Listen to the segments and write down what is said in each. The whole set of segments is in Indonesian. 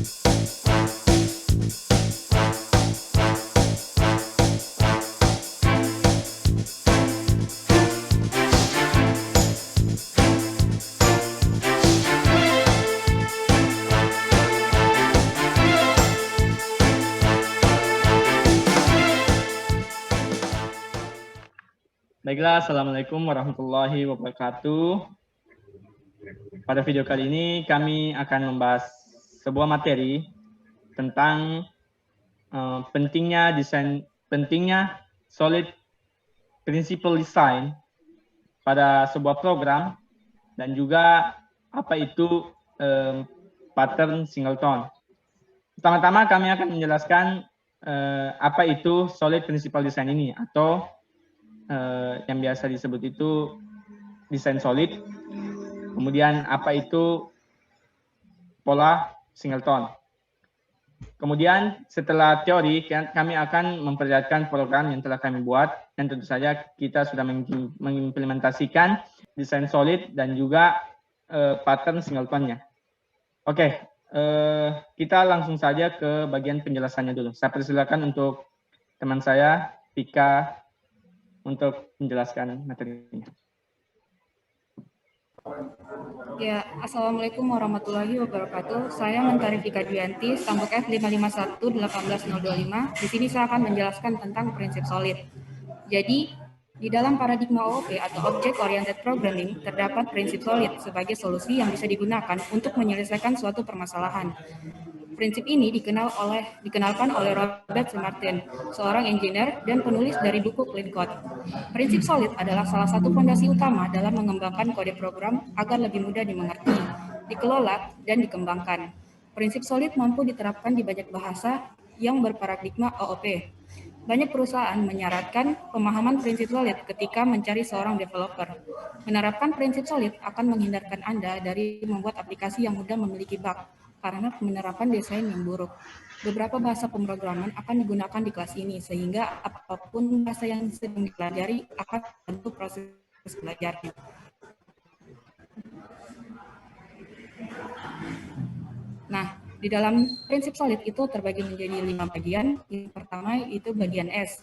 Baiklah, Assalamualaikum warahmatullahi wabarakatuh. Pada video kali ini kami akan membahas sebuah materi tentang pentingnya solid principle design pada sebuah program dan juga apa itu pattern singleton. Pertama-tama kami akan menjelaskan apa itu solid principle design ini atau yang biasa disebut itu desain solid. Kemudian apa itu pola singleton. Kemudian setelah teori kami akan memperlihatkan program yang telah kami buat dan tentu saja kita sudah mengimplementasikan desain solid dan juga pattern singletonnya. Oke, kita langsung saja ke bagian penjelasannya dulu. Saya persilakan untuk teman saya Pika untuk menjelaskan materinya. Ya, Assalamualaikum warahmatullahi wabarakatuh. Saya Mentari Vika Dwianti, stambuk F551-18025. Di sini saya akan menjelaskan tentang prinsip solid. Jadi, di dalam paradigma OOP atau Object Oriented Programming, terdapat prinsip solid sebagai solusi yang bisa digunakan untuk menyelesaikan suatu permasalahan. Prinsip ini dikenalkan oleh Robert C. Martin, seorang engineer dan penulis dari buku Clean Code. Prinsip solid adalah salah satu fondasi utama dalam mengembangkan kode program agar lebih mudah dimengerti, dikelola, dan dikembangkan. Prinsip solid mampu diterapkan di banyak bahasa yang berparadigma OOP. Banyak perusahaan menyarankan pemahaman prinsip solid ketika mencari seorang developer. Menerapkan prinsip solid akan menghindarkan Anda dari membuat aplikasi yang mudah memiliki bug, karena penerapan desain yang buruk. Beberapa bahasa pemrograman akan digunakan di kelas ini, sehingga apapun bahasa yang sedang dipelajari akan membantu proses belajarnya. Nah, di dalam prinsip solid itu terbagi menjadi 5 bagian. Yang pertama itu bagian S.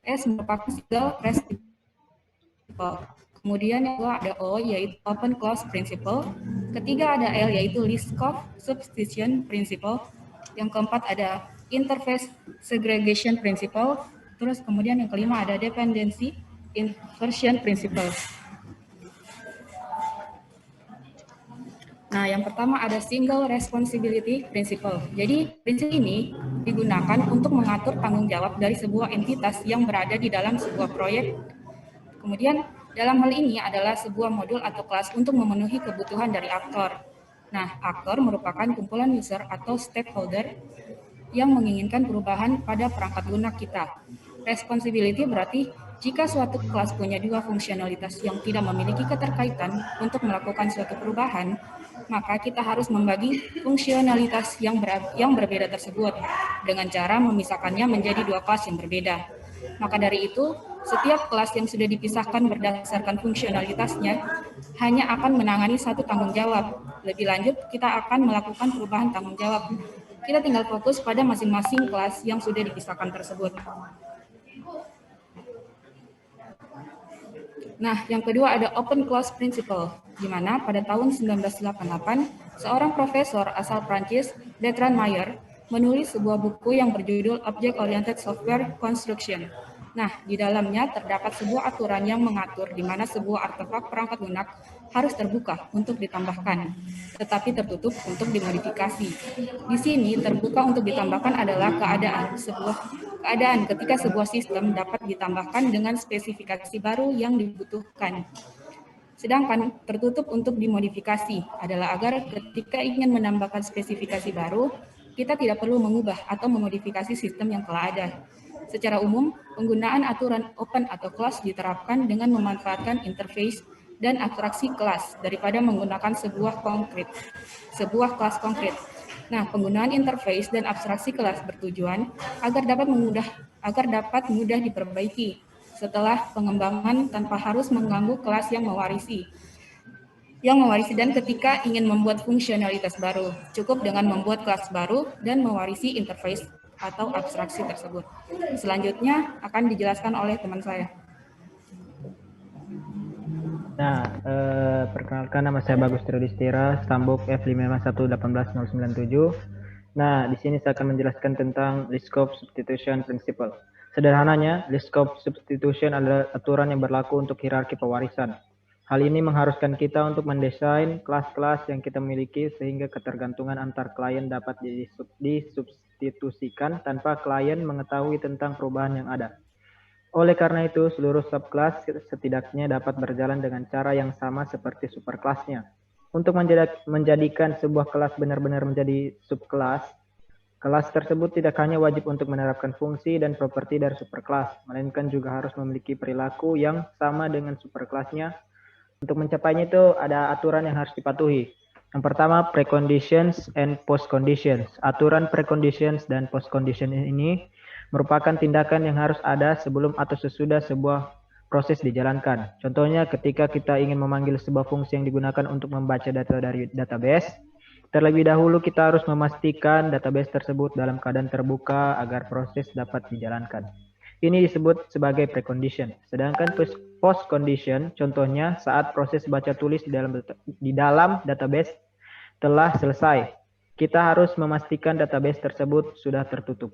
S merupakan single principle. Kemudian yang kedua ada O, yaitu Open Close Principle. Ketiga ada L, yaitu Liskov Substitution Principle. Yang keempat ada Interface Segregation Principle. Terus kemudian yang kelima ada Dependency Inversion Principle. Nah, yang pertama ada Single Responsibility Principle. Jadi, prinsip ini digunakan untuk mengatur tanggung jawab dari sebuah entitas yang berada di dalam sebuah proyek. Kemudian, dalam hal ini adalah sebuah modul atau kelas untuk memenuhi kebutuhan dari aktor. Nah, aktor merupakan kumpulan user atau stakeholder yang menginginkan perubahan pada perangkat lunak kita. Responsibility berarti jika suatu kelas punya dua fungsionalitas yang tidak memiliki keterkaitan untuk melakukan suatu perubahan, maka kita harus membagi fungsionalitas yang berbeda tersebut dengan cara memisahkannya menjadi dua kelas yang berbeda. Maka dari itu, setiap kelas yang sudah dipisahkan berdasarkan fungsionalitasnya hanya akan menangani satu tanggung jawab. Lebih lanjut, kita akan melakukan perubahan tanggung jawab. Kita tinggal fokus pada masing-masing kelas yang sudah dipisahkan tersebut. Nah, yang kedua ada Open Close Principle, di mana pada tahun 1988, seorang profesor asal Prancis, Bertrand Meyer, menulis sebuah buku yang berjudul Object Oriented Software Construction. Nah, di dalamnya terdapat sebuah aturan yang mengatur di mana sebuah artefak perangkat lunak harus terbuka untuk ditambahkan, tetapi tertutup untuk dimodifikasi. Di sini terbuka untuk ditambahkan adalah keadaan ketika sebuah sistem dapat ditambahkan dengan spesifikasi baru yang dibutuhkan. Sedangkan tertutup untuk dimodifikasi adalah agar ketika ingin menambahkan spesifikasi baru, kita tidak perlu mengubah atau memodifikasi sistem yang telah ada. Secara umum, penggunaan aturan open atau close diterapkan dengan memanfaatkan interface dan abstraksi kelas daripada menggunakan sebuah kelas konkret. Nah, penggunaan interface dan abstraksi kelas bertujuan agar dapat mudah diperbaiki setelah pengembangan tanpa harus mengganggu kelas yang mewarisi. yang mewarisi, dan ketika ingin membuat fungsionalitas baru, cukup dengan membuat kelas baru dan mewarisi interface atau abstraksi tersebut. Selanjutnya akan dijelaskan oleh teman saya. Nah, perkenalkan, nama saya Bagus Tridistira, Stambuk F55118097. Nah, di sini saya akan menjelaskan tentang Liskov Substitution Principle. Sederhananya, Liskov Substitution adalah aturan yang berlaku untuk hierarki pewarisan. Hal ini mengharuskan kita untuk mendesain kelas-kelas yang kita miliki sehingga ketergantungan antar klien dapat disubstitusikan tanpa klien mengetahui tentang perubahan yang ada. Oleh karena itu, seluruh subclass setidaknya dapat berjalan dengan cara yang sama seperti superkelasnya. Untuk menjadikan sebuah kelas benar-benar menjadi subkelas, kelas tersebut tidak hanya wajib untuk menerapkan fungsi dan properti dari superkelas, melainkan juga harus memiliki perilaku yang sama dengan superkelasnya. Untuk mencapainya itu ada aturan yang harus dipatuhi. Yang pertama, preconditions and postconditions. Aturan preconditions dan postconditions ini merupakan tindakan yang harus ada sebelum atau sesudah sebuah proses dijalankan. Contohnya ketika kita ingin memanggil sebuah fungsi yang digunakan untuk membaca data dari database, terlebih dahulu kita harus memastikan database tersebut dalam keadaan terbuka agar proses dapat dijalankan. Ini disebut sebagai precondition. Sedangkan postcondition, contohnya saat proses baca tulis di dalam database telah selesai, kita harus memastikan database tersebut sudah tertutup.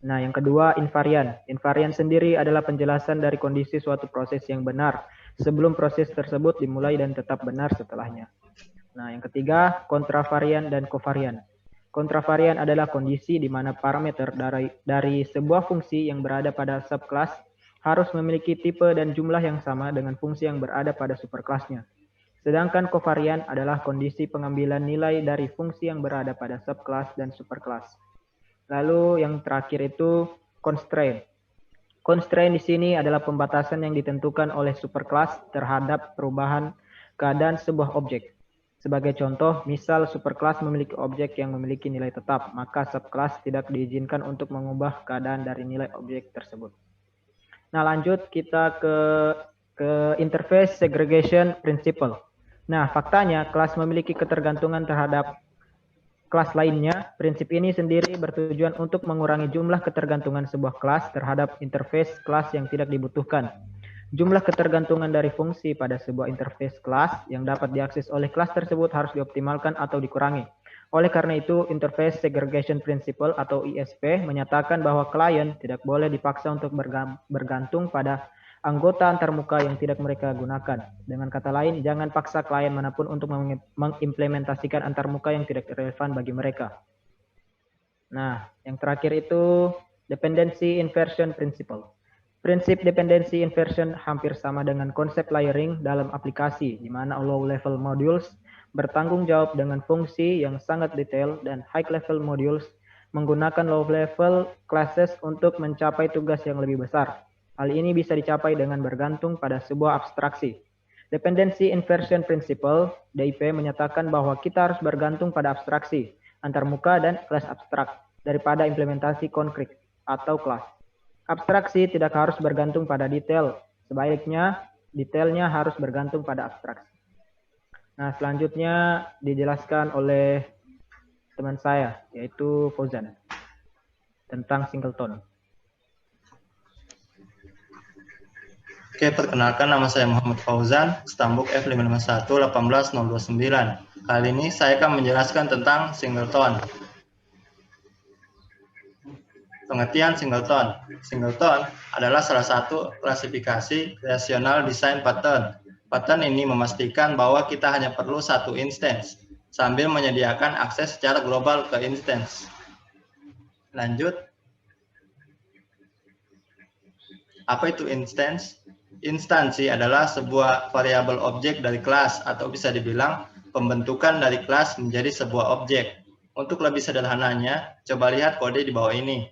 Nah, yang kedua, invariant. Invariant sendiri adalah penjelasan dari kondisi suatu proses yang benar sebelum proses tersebut dimulai dan tetap benar setelahnya. Nah, yang ketiga, kontravariant dan covariant. Kontravariant adalah kondisi di mana parameter dari sebuah fungsi yang berada pada subclass harus memiliki tipe dan jumlah yang sama dengan fungsi yang berada pada superkelasnya. Sedangkan covariant adalah kondisi pengambilan nilai dari fungsi yang berada pada subclass dan superkelas. Lalu yang terakhir itu constraint. Constraint di sini adalah pembatasan yang ditentukan oleh superkelas terhadap perubahan keadaan sebuah objek. Sebagai contoh, misal superkelas memiliki objek yang memiliki nilai tetap, maka subkelas tidak diizinkan untuk mengubah keadaan dari nilai objek tersebut. Nah, lanjut kita ke interface segregation principle. Nah, faktanya kelas memiliki ketergantungan terhadap kelas lainnya. Prinsip ini sendiri bertujuan untuk mengurangi jumlah ketergantungan sebuah kelas terhadap interface kelas yang tidak dibutuhkan. Jumlah ketergantungan dari fungsi pada sebuah interface kelas yang dapat diakses oleh kelas tersebut harus dioptimalkan atau dikurangi. Oleh karena itu, Interface Segregation Principle atau ISP menyatakan bahwa klien tidak boleh dipaksa untuk bergantung pada anggota antarmuka yang tidak mereka gunakan. Dengan kata lain, jangan paksa klien manapun untuk mengimplementasikan antarmuka yang tidak relevan bagi mereka. Nah, yang terakhir itu Dependency Inversion Principle. Prinsip dependency inversion hampir sama dengan konsep layering dalam aplikasi, di mana low-level modules bertanggung jawab dengan fungsi yang sangat detail dan high-level modules menggunakan low-level classes untuk mencapai tugas yang lebih besar. Hal ini bisa dicapai dengan bergantung pada sebuah abstraksi. Dependency Inversion Principle, DIP, menyatakan bahwa kita harus bergantung pada abstraksi, antarmuka dan kelas abstrak, daripada implementasi konkret atau kelas. Abstraksi tidak harus bergantung pada detail, sebaliknya detailnya harus bergantung pada abstraksi. Nah, selanjutnya dijelaskan oleh teman saya, yaitu Fauzan, tentang singleton. Oke, perkenalkan, nama saya Muhammad Fauzan, Stambuk F55118029. Kali ini saya akan menjelaskan tentang singleton. Pengertian singleton. Singleton adalah salah satu klasifikasi relational design pattern. Pattern ini memastikan bahwa kita hanya perlu satu instance, sambil menyediakan akses secara global ke instance. Lanjut. Apa itu instance? Instansi adalah sebuah variabel objek dari kelas, atau bisa dibilang pembentukan dari kelas menjadi sebuah objek. Untuk lebih sederhananya, coba lihat kode di bawah ini.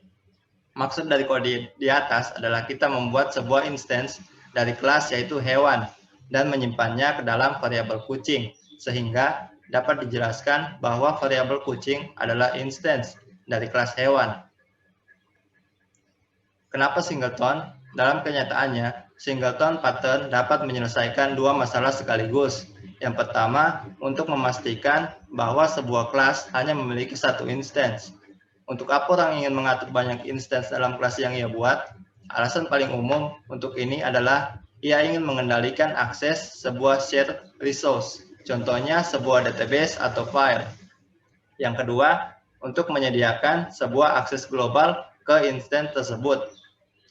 Maksud dari kode di atas adalah kita membuat sebuah instance dari kelas yaitu hewan dan menyimpannya ke dalam variabel kucing, sehingga dapat dijelaskan bahwa variabel kucing adalah instance dari kelas hewan. Kenapa singleton? Dalam kenyataannya, singleton pattern dapat menyelesaikan dua masalah sekaligus. Yang pertama, untuk memastikan bahwa sebuah kelas hanya memiliki satu instance. Untuk apa orang ingin mengatur banyak instance dalam kelas yang ia buat? Alasan paling umum untuk ini adalah ia ingin mengendalikan akses sebuah shared resource, contohnya sebuah database atau file. Yang kedua, untuk menyediakan sebuah akses global ke instance tersebut.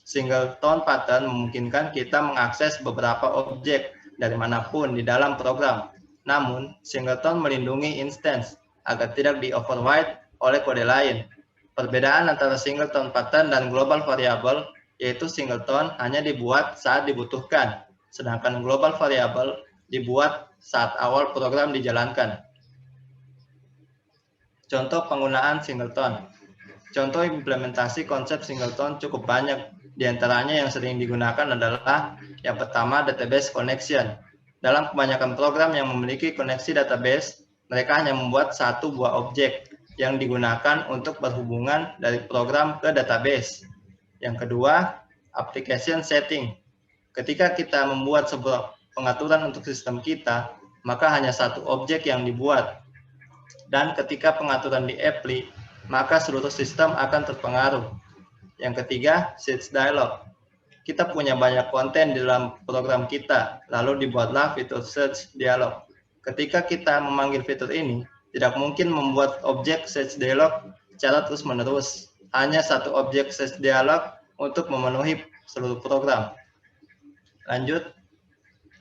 Singleton pattern memungkinkan kita mengakses beberapa objek dari manapun di dalam program. Namun, singleton melindungi instance agar tidak di-override oleh kode lain. Perbedaan antara singleton pattern dan global variable yaitu singleton hanya dibuat saat dibutuhkan, sedangkan global variable dibuat saat awal program dijalankan. Contoh penggunaan singleton. Contoh implementasi konsep singleton cukup banyak. Di antaranya yang sering digunakan adalah yang pertama database connection. Dalam kebanyakan program yang memiliki koneksi database, mereka hanya membuat satu buah objek yang digunakan untuk berhubungan dari program ke database. Yang kedua, application setting. Ketika kita membuat sebuah pengaturan untuk sistem kita, maka hanya satu objek yang dibuat. Dan ketika pengaturan di-apply, maka seluruh sistem akan terpengaruh. Yang ketiga, search dialog. Kita punya banyak konten di dalam program kita, lalu dibuatlah fitur search dialog. Ketika kita memanggil fitur ini, tidak mungkin membuat objek search dialog secara terus-menerus. Hanya satu objek search dialog untuk memenuhi seluruh program. Lanjut,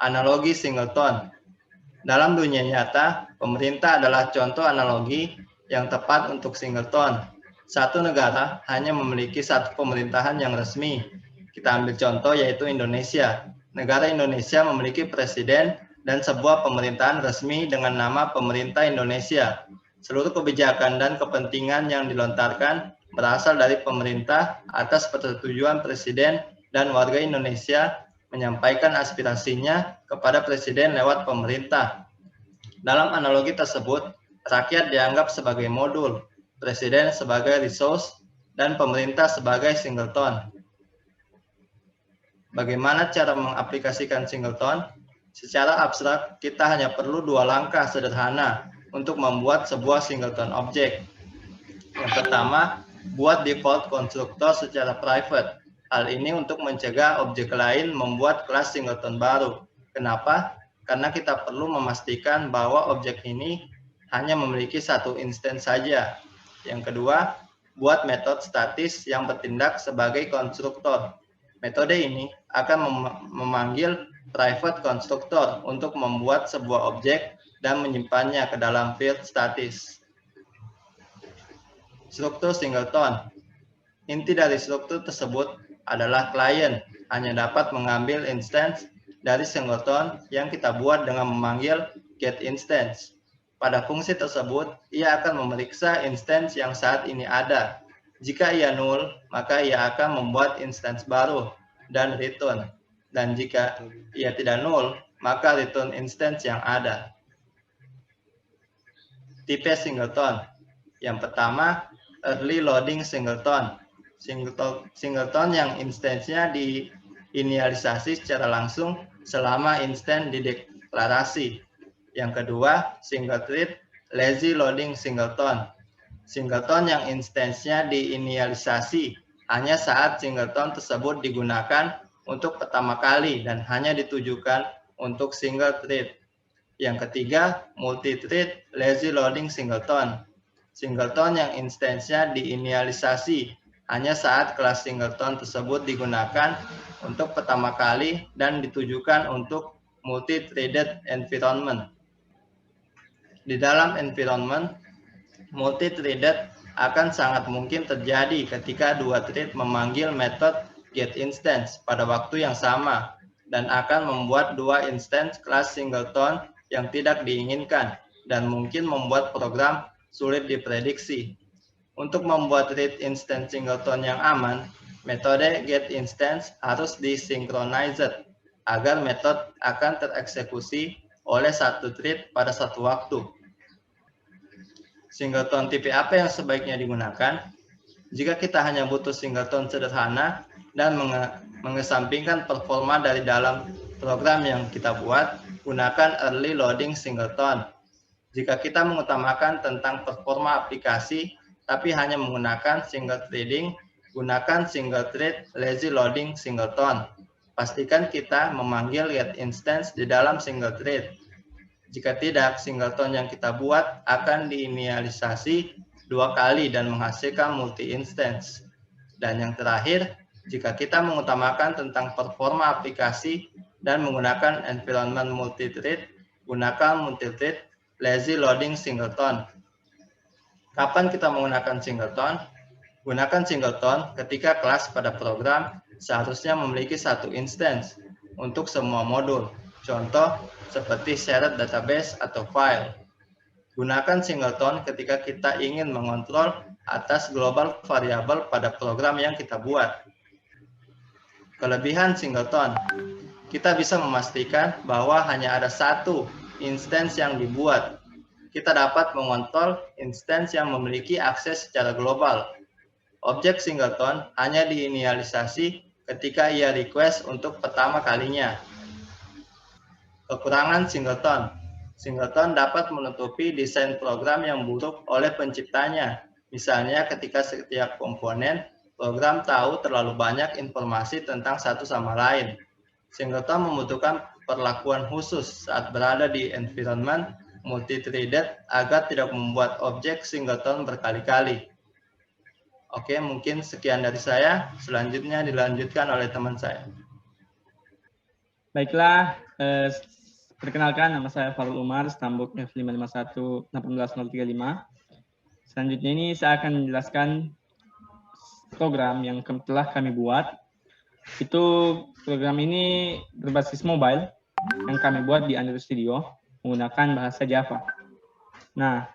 analogi singleton. Dalam dunia nyata, pemerintah adalah contoh analogi yang tepat untuk singleton. Satu negara hanya memiliki satu pemerintahan yang resmi. Kita ambil contoh yaitu Indonesia. Negara Indonesia memiliki presiden dan sebuah pemerintahan resmi dengan nama Pemerintah Indonesia. Seluruh kebijakan dan kepentingan yang dilontarkan berasal dari pemerintah atas persetujuan presiden dan warga Indonesia menyampaikan aspirasinya kepada presiden lewat pemerintah. Dalam analogi tersebut, rakyat dianggap sebagai modul, presiden sebagai resource, dan pemerintah sebagai singleton. Bagaimana cara mengaplikasikan singleton? Secara abstrak, kita hanya perlu dua langkah sederhana untuk membuat sebuah singleton object. Yang pertama, buat default konstruktor secara private. Hal ini untuk mencegah objek lain membuat kelas singleton baru. Kenapa? Karena kita perlu memastikan bahwa objek ini hanya memiliki satu instance saja. Yang kedua, buat metode statis yang bertindak sebagai konstruktor. Metode ini akan memanggil private konstruktor untuk membuat sebuah objek dan menyimpannya ke dalam field statis. Struktur singleton. Inti dari struktur tersebut adalah klien hanya dapat mengambil instance dari singleton yang kita buat dengan memanggil getInstance. Pada fungsi tersebut, ia akan memeriksa instance yang saat ini ada. Jika ia null, maka ia akan membuat instance baru dan return. Dan jika ia tidak null, maka return instance yang ada. Tipe singleton. Yang pertama, early loading singleton. Singleton yang instance-nya diinisialisasi secara langsung selama instance dideklarasi. Yang kedua, single thread lazy loading singleton. Singleton yang instance-nya diinisialisasi hanya saat singleton tersebut digunakan untuk pertama kali dan hanya ditujukan untuk single thread. Yang ketiga, multi-thread lazy loading singleton. Singleton yang instance-nya diinisialisasi hanya saat kelas singleton tersebut digunakan untuk pertama kali dan ditujukan untuk multi-threaded environment. Di dalam environment, multi-threaded akan sangat mungkin terjadi ketika dua thread memanggil metode getInstance pada waktu yang sama dan akan membuat dua instance kelas singleton yang tidak diinginkan dan mungkin membuat program sulit diprediksi. Untuk membuat read instance singleton yang aman, metode getInstance harus disynchronize agar metode akan tereksekusi oleh satu thread pada satu waktu. Singleton tipe apa yang sebaiknya digunakan? Jika kita hanya butuh singleton sederhana, dan mengesampingkan performa dari dalam program yang kita buat, gunakan early loading singleton. Jika kita mengutamakan tentang performa aplikasi, tapi hanya menggunakan single threading, gunakan single thread lazy loading singleton. Pastikan kita memanggil get instance di dalam single thread. Jika tidak, singleton yang kita buat akan diinisialisasi 2 kali dan menghasilkan multi-instance. Dan yang terakhir, jika kita mengutamakan tentang performa aplikasi dan menggunakan environment multi-thread, gunakan multi-thread lazy loading singleton. Kapan kita menggunakan singleton? Gunakan singleton ketika kelas pada program seharusnya memiliki 1 instance untuk semua modul. Contoh, seperti shared database atau file. Gunakan singleton ketika kita ingin mengontrol atas global variabel pada program yang kita buat. Kelebihan singleton, kita bisa memastikan bahwa hanya ada 1 instance yang dibuat. Kita dapat mengontrol instance yang memiliki akses secara global. Objek singleton hanya diinisialisasi ketika ia request untuk pertama kalinya. Kekurangan singleton, singleton dapat menutupi desain program yang buruk oleh penciptanya. Misalnya ketika setiap komponen program tahu terlalu banyak informasi tentang satu sama lain. Singleton membutuhkan perlakuan khusus saat berada di environment multi-threaded agar tidak membuat objek singleton berkali-kali. Oke, mungkin sekian dari saya. Selanjutnya dilanjutkan oleh teman saya. Baiklah, perkenalkan nama saya Farul Umar, Stambuk F551-18035. Selanjutnya ini saya akan menjelaskan program yang telah kami buat. Itu program ini berbasis mobile yang kami buat di Android Studio menggunakan bahasa Java. Nah,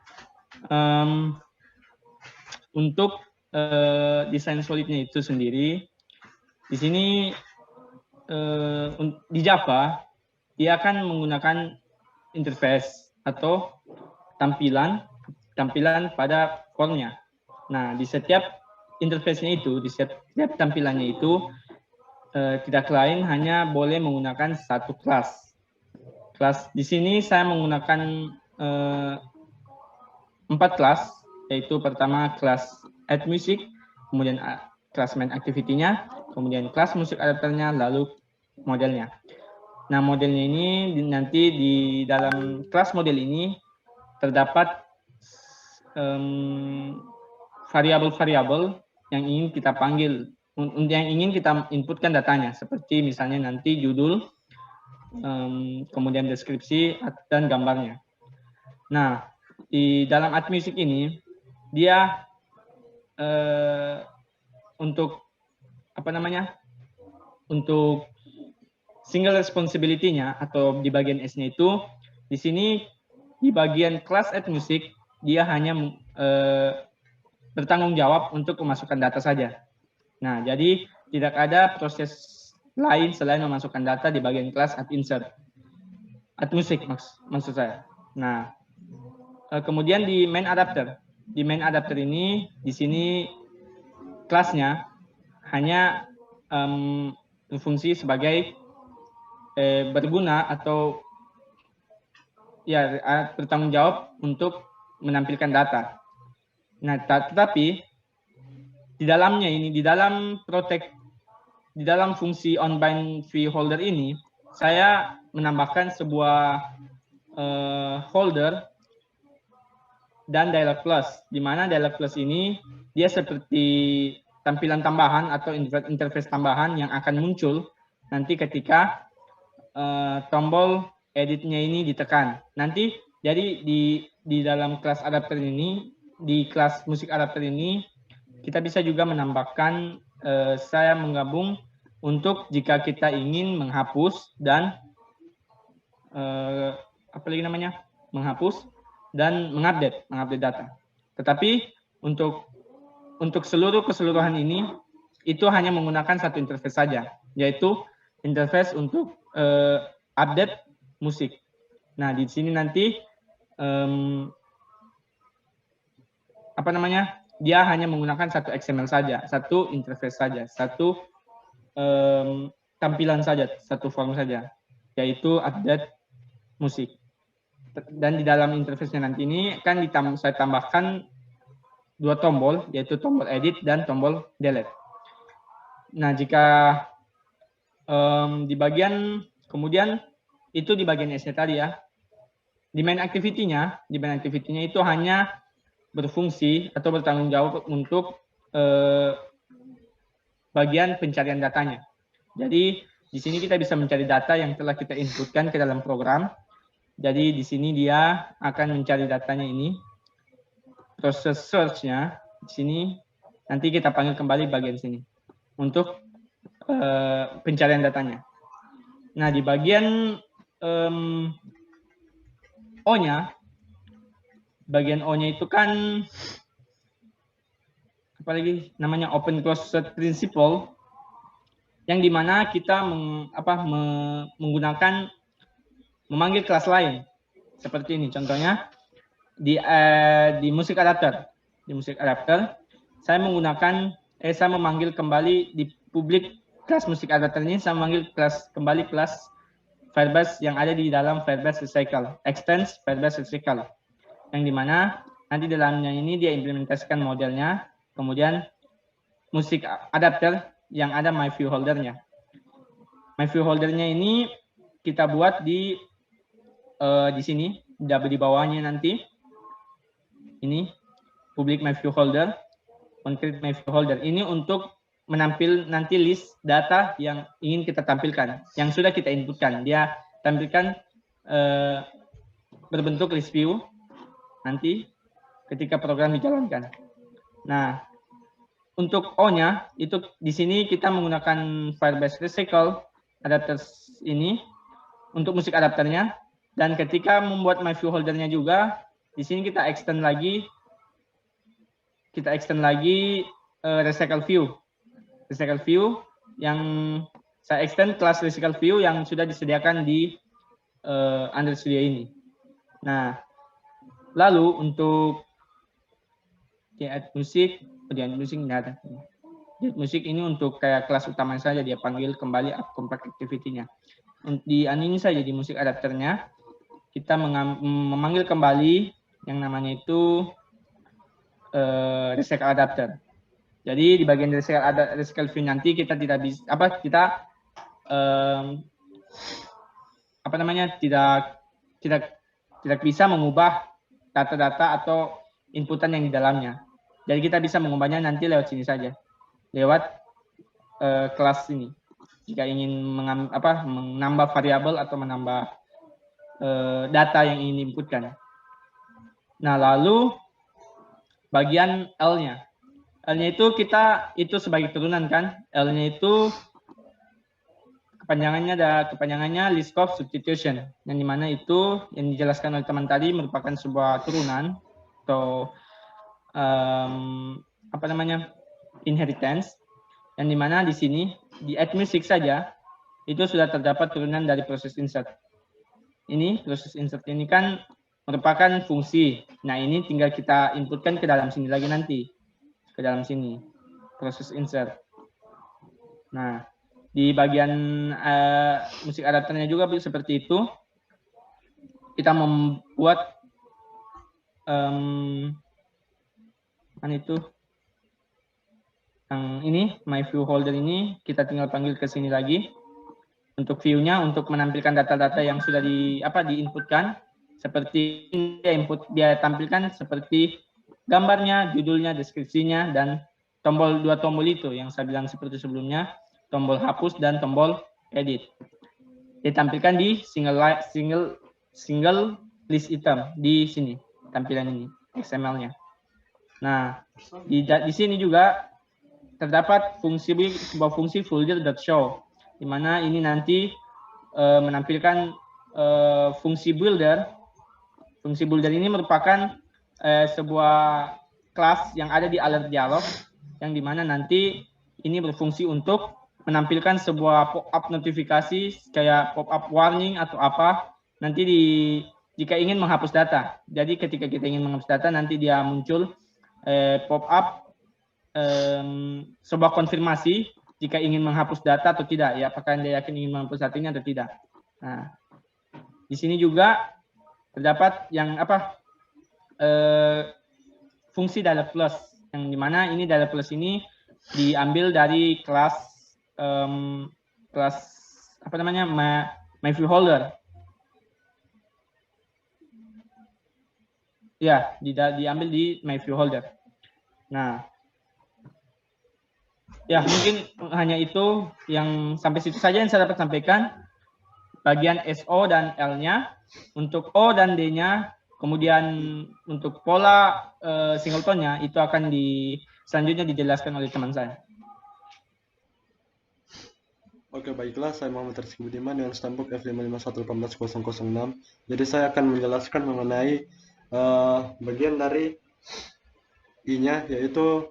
untuk desain solidnya itu sendiri, di sini di Java dia akan menggunakan interface atau tampilan pada core-nya. Nah, di setiap interface-nya itu, di setiap tampilannya itu tidak lain hanya boleh menggunakan 1 kelas. Kelas di sini saya menggunakan 4 kelas, yaitu pertama kelas add music, kemudian kelas main activity-nya, kemudian kelas musik adapternya, lalu modelnya. Nah, modelnya ini nanti di dalam kelas model ini terdapat variabel-variabel yang ingin kita panggil, yang ingin kita inputkan datanya, seperti misalnya nanti judul, kemudian deskripsi dan gambarnya. Nah, di dalam add music ini dia untuk untuk single responsibility-nya atau di bagian S-nya itu, di sini di bagian kelas add music dia hanya bertanggung jawab untuk memasukkan data saja. Nah, jadi tidak ada proses lain selain memasukkan data di bagian kelas add insert, add music maksud saya. Nah, kemudian di main adapter ini di sini kelasnya hanya berfungsi sebagai berguna atau ya bertanggung jawab untuk menampilkan data. Nah, tetapi di dalamnya ini, di dalam fungsi onBind freeholder ini, saya menambahkan sebuah holder dan dialog plus, di mana dialog plus ini dia seperti tampilan tambahan atau interface tambahan yang akan muncul nanti ketika tombol editnya ini ditekan. Nanti jadi di dalam kelas adapter ini, di kelas musik adapter ini, kita bisa juga menambahkan, saya menggabung untuk jika kita ingin menghapus dan menghapus dan mengupdate data. Tetapi untuk keseluruhan ini itu hanya menggunakan 1 interface saja, yaitu interface untuk update musik. Nah, di sini nanti dia hanya menggunakan 1 XML saja, 1 interface saja, 1 tampilan saja, satu form saja, yaitu update musik. Dan di dalam interface-nya nanti ini kan saya tambahkan 2 tombol, yaitu tombol edit dan tombol delete. Nah, jika di bagian kemudian itu di bagian S-nya tadi ya, di main activity-nya itu hanya berfungsi atau bertanggung jawab untuk bagian pencarian datanya. Jadi di sini kita bisa mencari data yang telah kita inputkan ke dalam program. Jadi di sini dia akan mencari datanya ini. Proses search-nya di sini nanti kita panggil kembali bagian sini untuk pencarian datanya. Nah, di bagian O-nya, bagian O-nya itu kan apalagi namanya open close principle, yang dimana kita menggunakan memanggil kelas lain seperti ini. Contohnya di musik adapter, saya memanggil kembali di publik kelas musik adapter ini, saya memanggil kembali kelas Firebase yang ada di dalam Firebase Recycle, extends Firebase Recycle, yang dimana nanti dalamnya ini dia implementasikan modelnya, kemudian musik adapter yang ada my view holdernya. My view holdernya ini kita buat di sini, di bawahnya nanti ini public my view holder, concrete my view holder. Ini untuk menampil nanti list data yang ingin kita tampilkan, yang sudah kita inputkan. Dia tampilkan berbentuk list view nanti ketika program dijalankan. Nah, untuk O-nya itu di sini kita menggunakan Firebase Recycle adapters ini untuk musik adapternya, dan ketika membuat my view holdernya juga di sini kita extend lagi recycle view yang saya extend kelas recycle view yang sudah disediakan di Android Studio ini. Nah, lalu untuk add musik tidak ada. Add musik ini untuk kayak kelas utama saja, dia panggil kembali up compact activity-nya. Di ini saja di musik adapternya kita memanggil kembali yang namanya itu recycle adapter. Jadi di bagian recycle view nanti kita tidak bisa tidak bisa mengubah data-data atau inputan yang di dalamnya. Jadi kita bisa mengubahnya nanti lewat sini saja, lewat kelas ini. Jika ingin menambah variabel atau menambah data yang ingin diinputkan. Nah, lalu bagian L-nya. L-nya itu sebagai turunan kan. L-nya itu kepanjangannya list of substitution, yang dimana itu yang dijelaskan oleh teman tadi merupakan sebuah turunan atau inheritance, yang dimana di sini di add music saja itu sudah terdapat turunan dari proses insert. Ini proses insert ini kan merupakan fungsi. Nah, ini tinggal kita inputkan ke dalam sini lagi nanti. Ke dalam sini. Proses insert. Nah, di bagian musik adapternya juga seperti itu. Kita membuat yang ini, my view holder ini, kita tinggal panggil ke sini lagi. Untuk view-nya, untuk menampilkan data-data yang sudah diinputkan, seperti dia tampilkan seperti gambarnya, judulnya, deskripsinya, dan dua tombol itu yang saya bilang seperti sebelumnya, tombol hapus dan tombol edit. Ditampilkan di single list item di sini, tampilan ini, XML-nya. Nah, di sini juga terdapat sebuah fungsi folder.show, di mana ini nanti menampilkan fungsi builder. Fungsi builder ini merupakan sebuah kelas yang ada di alert dialog, yang dimana nanti ini berfungsi untuk menampilkan sebuah pop-up notifikasi kayak pop-up warning atau apa nanti jika ingin menghapus data. Jadi ketika kita ingin menghapus data nanti dia muncul pop-up sebuah konfirmasi jika ingin menghapus data atau tidak, ya apakah Anda yakin ingin menghapus data ini atau tidak. Nah, di sini juga terdapat yang fungsi dialog plus, yang dimana ini dialog plus ini diambil dari kelas MyViewHolder. Ya, diambil di MyViewHolder. Nah, ya mungkin hanya itu yang sampai situ saja yang saya dapat sampaikan. Bagian SO dan L-nya, untuk O dan D-nya, kemudian untuk pola singletonnya itu akan selanjutnya dijelaskan oleh teman saya. Oke, baiklah, saya Muhammad Rizky Budiman dengan stambuk F551181006. Jadi saya akan menjelaskan mengenai bagian dari I-nya, yaitu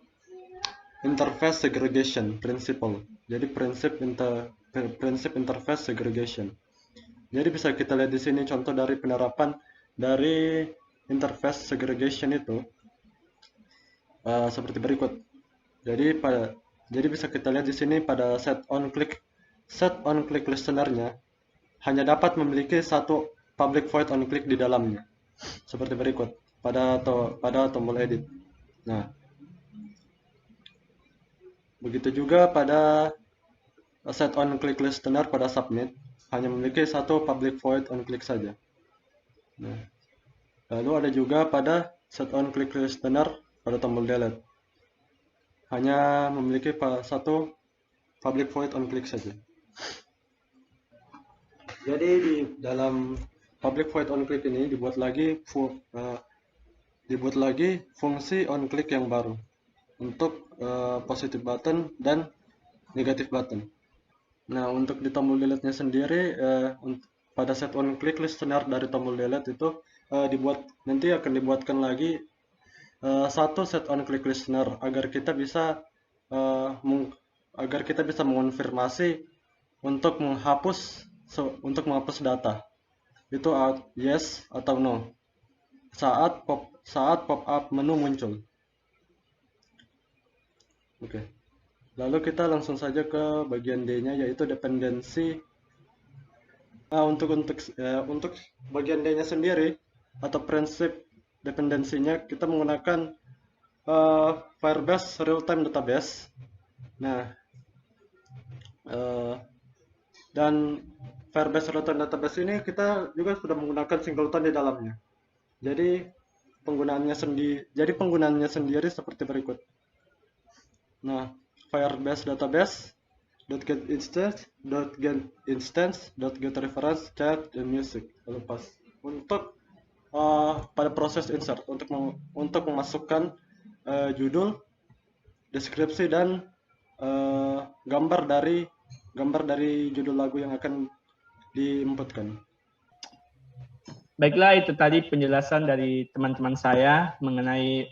interface segregation principle. Jadi prinsip interface segregation. Jadi bisa kita lihat di sini contoh dari penerapan dari interface segregation itu seperti berikut. Jadi bisa kita lihat di sini pada set on click listener-nya hanya dapat memiliki satu public void on click di dalamnya. Seperti berikut pada tombol edit. Nah, begitu juga pada set on click listener pada submit hanya memiliki satu public void on click saja. Nah, lalu ada juga pada set on click listener pada tombol delete hanya memiliki satu public void on click saja. Jadi di dalam public void on click ini dibuat lagi fungsi on click yang baru untuk positive button dan negative button. Nah, untuk di tombol delete-nya sendiri pada set on click listener dari tombol delete itu nanti akan dibuatkan lagi satu set on click listener agar kita bisa mengonfirmasi untuk menghapus data. Itu yes atau no saat pop up menu muncul. Oke. Lalu kita langsung saja ke bagian D-nya, yaitu dependensi. Nah, untuk bagian D-nya sendiri atau prinsip dependensinya kita menggunakan Firebase real-time database. Nah, dan Firebase real-time database ini kita juga sudah menggunakan singleton di dalamnya. Jadi penggunaannya sendiri seperti berikut. Nah, Firebase database .get_instance.get_reference chat dan music. Lalu pas untuk pada proses insert untuk memasukkan judul, deskripsi dan gambar dari judul lagu yang akan diinputkan. Baiklah, itu tadi penjelasan dari teman-teman saya mengenai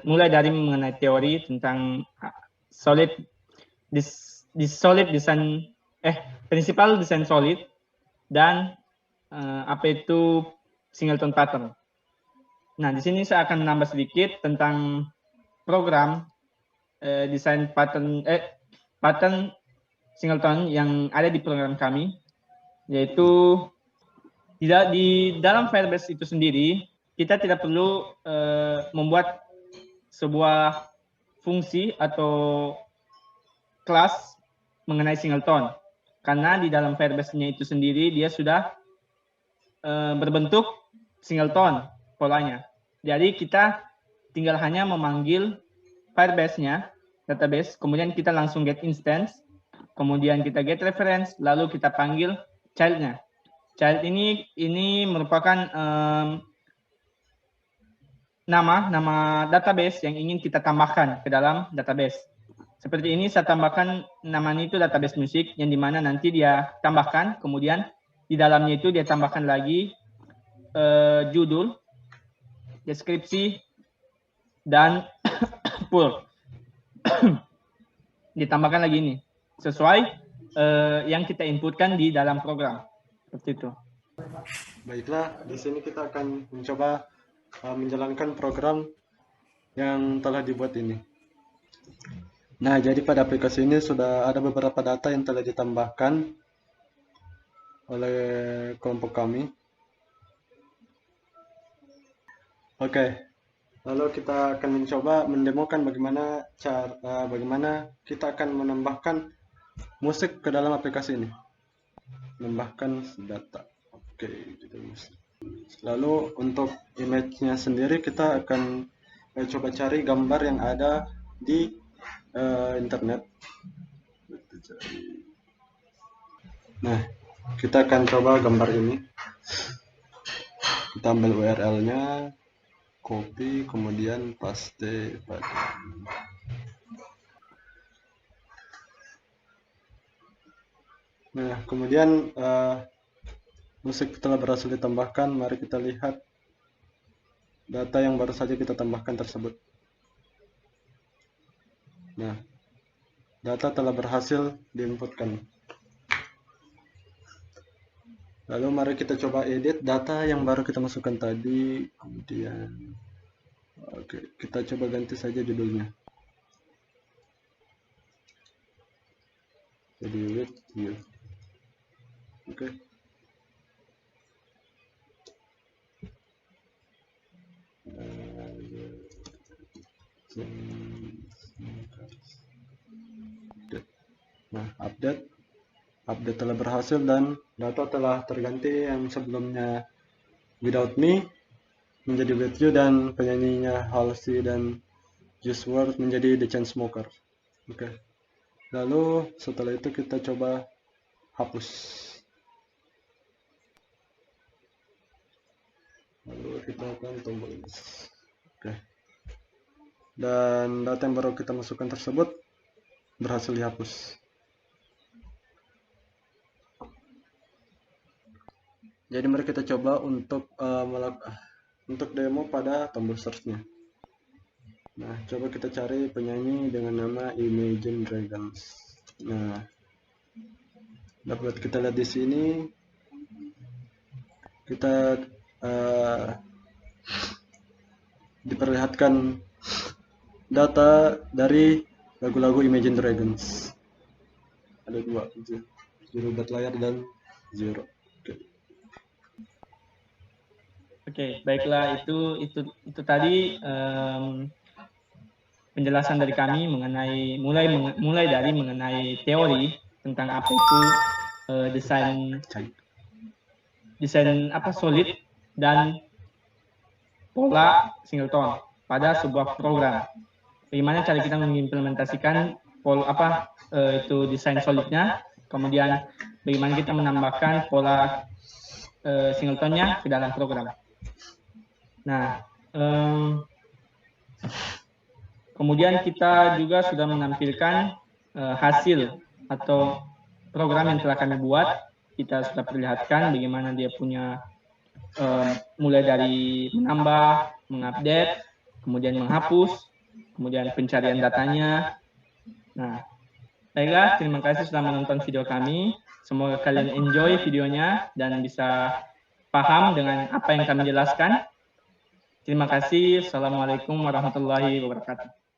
mulai dari mengenai teori tentang principal design solid dan apa itu singleton pattern. Nah, di sini saya akan menambah sedikit tentang program desain pattern singleton yang ada di program kami, yaitu di dalam Firebase itu sendiri kita tidak perlu membuat sebuah fungsi atau kelas mengenai singleton, karena di dalam Firebase-nya itu sendiri dia sudah berbentuk singleton polanya. Jadi kita tinggal hanya memanggil Firebase-nya, database, kemudian kita langsung get instance, kemudian kita get reference, lalu kita panggil child-nya. Child ini merupakan nama database yang ingin kita tambahkan ke dalam database. Seperti ini saya tambahkan namanya itu database musik, yang dimana nanti dia tambahkan, kemudian di dalamnya itu dia tambahkan lagi judul, deskripsi, dan pool. Ditambahkan lagi ini sesuai yang kita inputkan di dalam program. Seperti itu. Baiklah, di sini kita akan mencoba menjalankan program yang telah dibuat ini. Nah, jadi pada aplikasi ini sudah ada beberapa data yang telah ditambahkan oleh kelompok kami. Oke, lalu kita akan mencoba mendemokan bagaimana kita akan menambahkan musik ke dalam aplikasi ini. Menambahkan data. Oke, gitu musik. Lalu untuk image-nya sendiri kita akan coba cari gambar yang ada di internet. Nah, kita akan coba gambar ini. Kita ambil URL-nya, copy, kemudian paste pada. Nah, kemudian musik telah berhasil ditambahkan. Mari kita lihat data yang baru saja kita tambahkan tersebut. Nah, data telah berhasil diinputkan. Lalu mari kita coba edit data yang baru kita masukkan tadi. Kemudian, oke, kita coba ganti saja judulnya. Jadi with you. Oke. Nah, update telah berhasil dan data telah terganti. Yang sebelumnya without me menjadi with you dan penyanyinya Halsey dan Juice WRLD menjadi The Chainsmokers. Oke. Lalu setelah itu kita coba hapus. Lalu kita akan tombol ini. Oke. Dan data yang baru kita masukkan tersebut berhasil dihapus. Jadi mari kita coba untuk demo pada tombol search-nya. Nah, coba kita cari penyanyi dengan nama Imagine Dragons. Nah, dapat kita lihat di sini. Kita diperlihatkan data dari lagu-lagu Imagine Dragons. Ada dua, Zero Bad Liar dan Zero. Oke, baiklah, itu tadi penjelasan dari kami mengenai mulai dari mengenai teori tentang apa itu desain apa solid dan pola singleton pada sebuah program. Bagaimana cara kita mengimplementasikan itu desain solidnya, kemudian bagaimana kita menambahkan pola singletonnya ke dalam program. Nah, kemudian kita juga sudah menampilkan hasil atau program yang telah kami buat. Kita sudah perlihatkan bagaimana dia punya mulai dari menambah, mengupdate, kemudian menghapus, kemudian pencarian datanya. Nah, baiklah, terima kasih sudah menonton video kami. Semoga kalian enjoy videonya dan bisa paham dengan apa yang kami jelaskan. Terima kasih. Assalamualaikum warahmatullahi wabarakatuh.